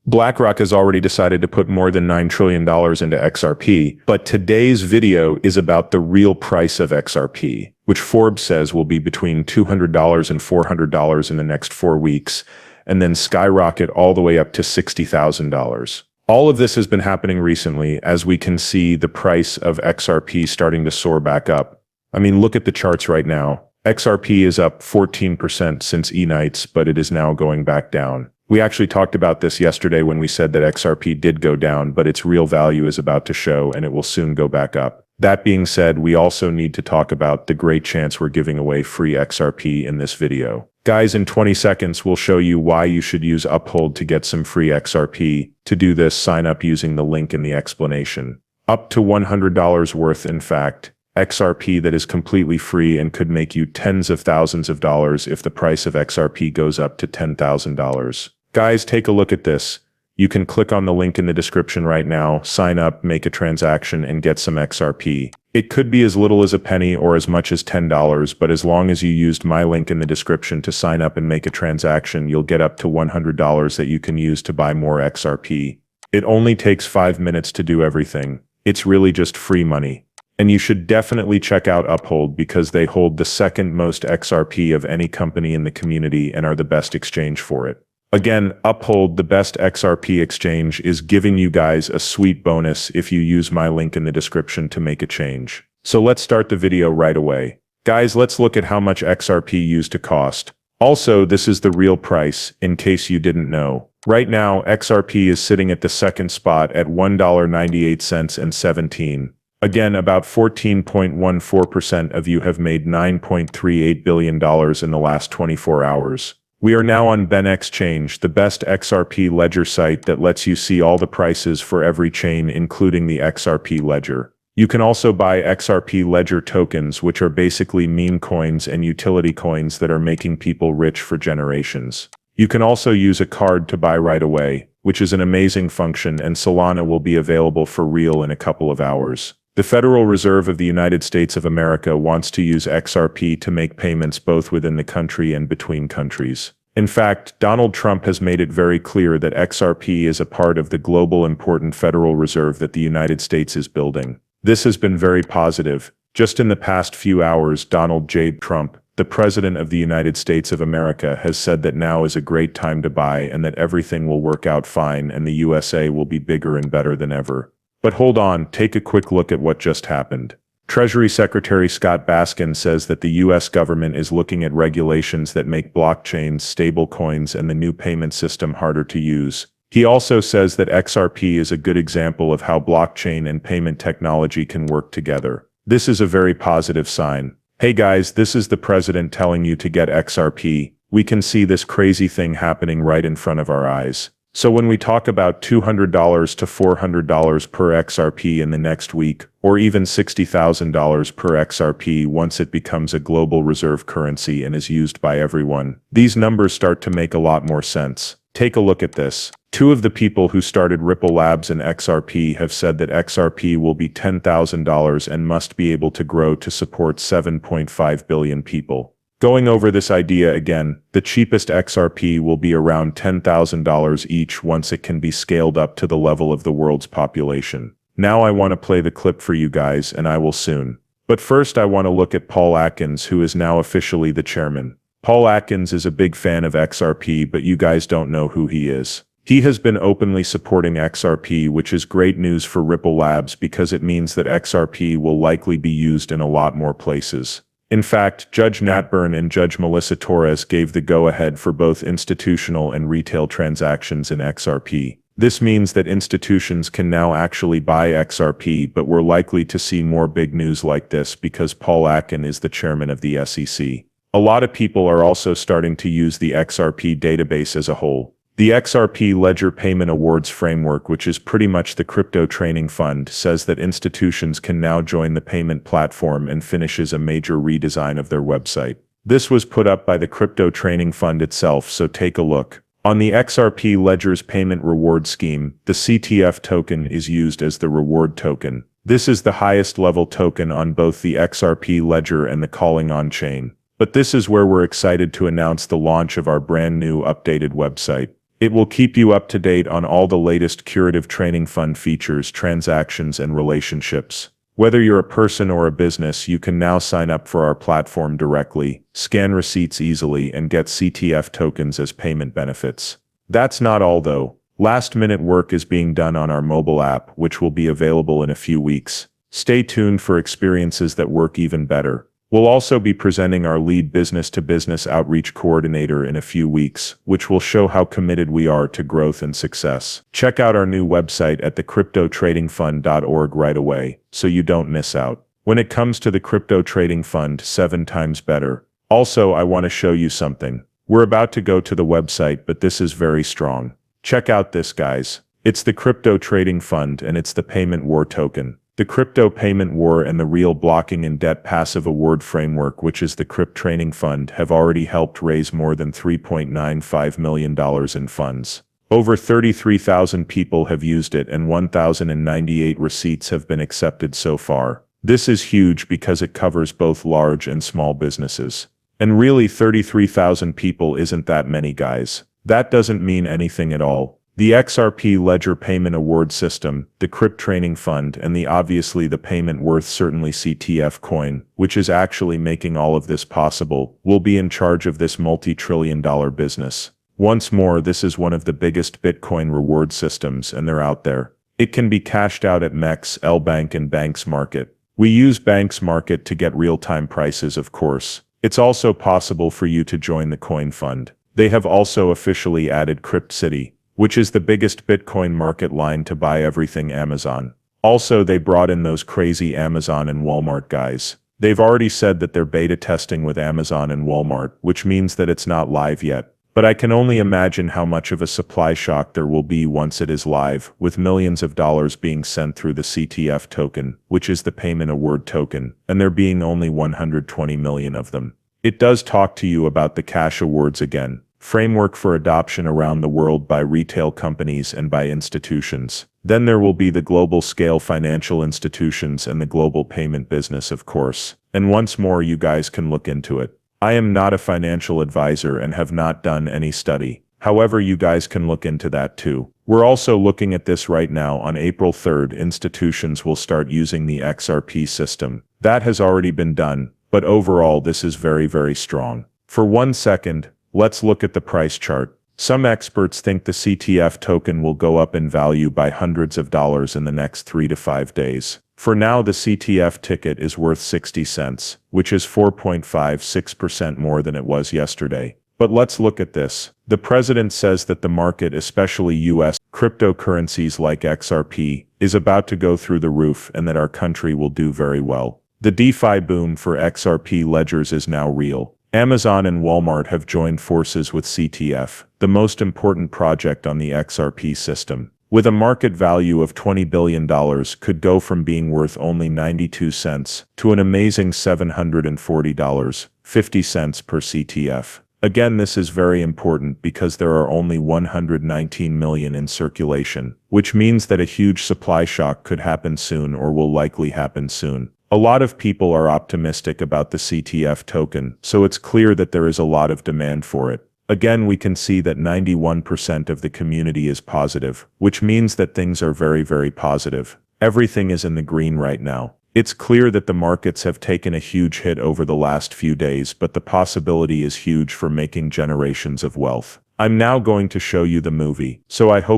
BlackRock has already decided to put more than $9 trillion into XRP, but today's video is about the real price of XRP, which Forbes says will be between $200 and $400 in the next 4 weeks, and then skyrocket all the way up to $60,000. All of this has been happening recently, as we can see the price of XRP starting to soar back up. I mean, look at the charts right now. XRP is up 14% since E-nights, but it is now going back down. We actually talked about this yesterday when we said that XRP did go down, but its real value is about to show and it will soon go back up. That being said, we also need to talk about the great chance we're giving away free XRP in this video. Guys, in 20 seconds, we'll show you why you should use Uphold to get some free XRP. To do this, sign up using the link in the explanation. Up to $100 worth, in fact. XRP that is completely free and could make you tens of thousands of dollars if the price of XRP goes up to $10,000. Guys, take a look at this. You can click on the link in the description right now, sign up, make a transaction, and get some XRP. It could be as little as a penny or as much as $10, but as long as you used my link in the description to sign up and make a transaction, you'll get up to $100 that you can use to buy more XRP. It only takes 5 minutes to do everything. It's really just free money. And you should definitely check out Uphold because they hold the second most XRP of any company in the community and are the best exchange for it. Again, Uphold, the best XRP exchange, is giving you guys a sweet bonus if you use my link in the description to make a change. So let's start the video right away. Guys, let's look at how much XRP used to cost. Also, this is the real price, in case you didn't know. Right now, XRP is sitting at the second spot at $1.98 and 17. Again, about 14.14% of you have made $9.38 billion in the last 24 hours. We are now on Ben Exchange, the best XRP ledger site that lets you see all the prices for every chain, including the XRP ledger. You can also buy XRP ledger tokens, which are basically meme coins and utility coins that are making people rich for generations. You can also use a card to buy right away, which is an amazing function, and Solana will be available for real in a couple of hours. The Federal Reserve of the United States of America wants to use XRP to make payments both within the country and between countries. In fact, Donald Trump has made it very clear that XRP is a part of the global important Federal Reserve that the United States is building. This has been very positive. Just in the past few hours, Donald J. Trump, the President of the United States of America, has said that now is a great time to buy and that everything will work out fine and the USA will be bigger and better than ever. But hold on, take a quick look at what just happened. Treasury Secretary Scott Baskin says that the U.S. government is looking at regulations that make blockchains, stablecoins, and the new payment system harder to use. He also says that XRP is a good example of how blockchain and payment technology can work together. This is a very positive sign. Hey guys, this is the president telling you to get XRP. We can see this crazy thing happening right in front of our eyes. So when we talk about $200 to $400 per XRP in the next week, or even $60,000 per XRP once it becomes a global reserve currency and is used by everyone, these numbers start to make a lot more sense. Take a look at this. 2 of the people who started Ripple Labs and XRP have said that XRP will be $10,000 and must be able to grow to support 7.5 billion people. Going over this idea again, the cheapest XRP will be around $10,000 each once it can be scaled up to the level of the world's population. Now I want to play the clip for you guys, and I will soon. But first I want to look at Paul Atkins, who is now officially the chairman. Paul Atkins is a big fan of XRP, but you guys don't know who he is. He has been openly supporting XRP, which is great news for Ripple Labs because it means that XRP will likely be used in a lot more places. In fact, Judge Nat Byrne and Judge Melissa Torres gave the go-ahead for both institutional and retail transactions in XRP. This means that institutions can now actually buy XRP, but we're likely to see more big news like this because Paul Atkins is the chairman of the SEC. A lot of people are also starting to use the XRP database as a whole. The XRP Ledger Payment Awards Framework, which is pretty much the crypto training fund, says that institutions can now join the payment platform and finishes a major redesign of their website. This was put up by the crypto training fund itself, so take a look. On the XRP Ledger's payment reward scheme, the CTF token is used as the reward token. This is the highest level token on both the XRP Ledger and the calling on chain. But this is where we're excited to announce the launch of our brand new updated website. It will keep you up to date on all the latest curative training fund features, transactions, and relationships. Whether you're a person or a business, you can now sign up for our platform directly, scan receipts easily, and get CTF tokens as payment benefits. That's not all though. Last-minute work is being done on our mobile app, which will be available in a few weeks. Stay tuned for experiences that work even better. We'll also be presenting our lead business-to-business outreach coordinator in a few weeks, which will show how committed we are to growth and success. Check out our new website at thecryptotradingfund.org right away, so you don't miss out. When it comes to the crypto trading fund, 7 times better. Also, I want to show you something. We're about to go to the website, but this is very strong. Check out this, guys. It's the crypto trading fund, and it's the payment war token. The crypto payment war and the real blocking and debt passive award framework, which is the Crypt Training Fund, have already helped raise more than $3.95 million in funds. Over 33,000 people have used it and 1,098 receipts have been accepted so far. This is huge because it covers both large and small businesses. And really, 33,000 people isn't that many, guys. That doesn't mean anything at all. The XRP Ledger Payment Award System, the Crypt Training Fund, and obviously the payment worth certainly CTF coin, which is actually making all of this possible, will be in charge of this multi-trillion-dollar business. Once more, this is one of the biggest Bitcoin reward systems, and they're out there. It can be cashed out at MEX, LBank, and Banks Market. We use Banks Market to get real-time prices, of course. It's also possible for you to join the coin fund. They have also officially added Crypt City, which is the biggest Bitcoin market line to buy everything Amazon. Also, they brought in those crazy Amazon and Walmart guys. They've already said that they're beta testing with Amazon and Walmart, which means that it's not live yet. But I can only imagine how much of a supply shock there will be once it is live, with millions of dollars being sent through the CTF token, which is the payment award token, and there being only 120 million of them. It does talk to you about the cash awards again. Framework for adoption around the world by retail companies and by institutions. Then there will be the global scale financial institutions and the global payment business, of course. And once more, you guys can look into it. I am not a financial advisor and have not done any study. However, you guys can look into that too. We're also looking at this right now. On April 3rd, institutions will start using the XRP system. That has already been done, but overall this is very, very strong. For 1 second, let's look at the price chart. Some experts think the CTF token will go up in value by hundreds of dollars in the next 3 to 5 days. For now, the CTF ticket is worth 60 cents, which is 4.56% more than it was yesterday. But let's look at this. The president says that the market, especially US cryptocurrencies like XRP, is about to go through the roof and that our country will do very well. The DeFi boom for XRP ledgers is now real. Amazon and Walmart have joined forces with CTF, the most important project on the XRP system. With a market value of $20 billion, could go from being worth only 92 cents to an amazing $740.50 per CTF. Again, this is very important because there are only 119 million in circulation, which means that a huge supply shock could happen soon or will likely happen soon. A lot of people are optimistic about the CTF token, so it's clear that there is a lot of demand for it. Again, we can see that 91% of the community is positive, which means that things are very, very positive. Everything is in the green right now. It's clear that the markets have taken a huge hit over the last few days, but the possibility is huge for making generations of wealth. I'm now going to show you the movie, so I hope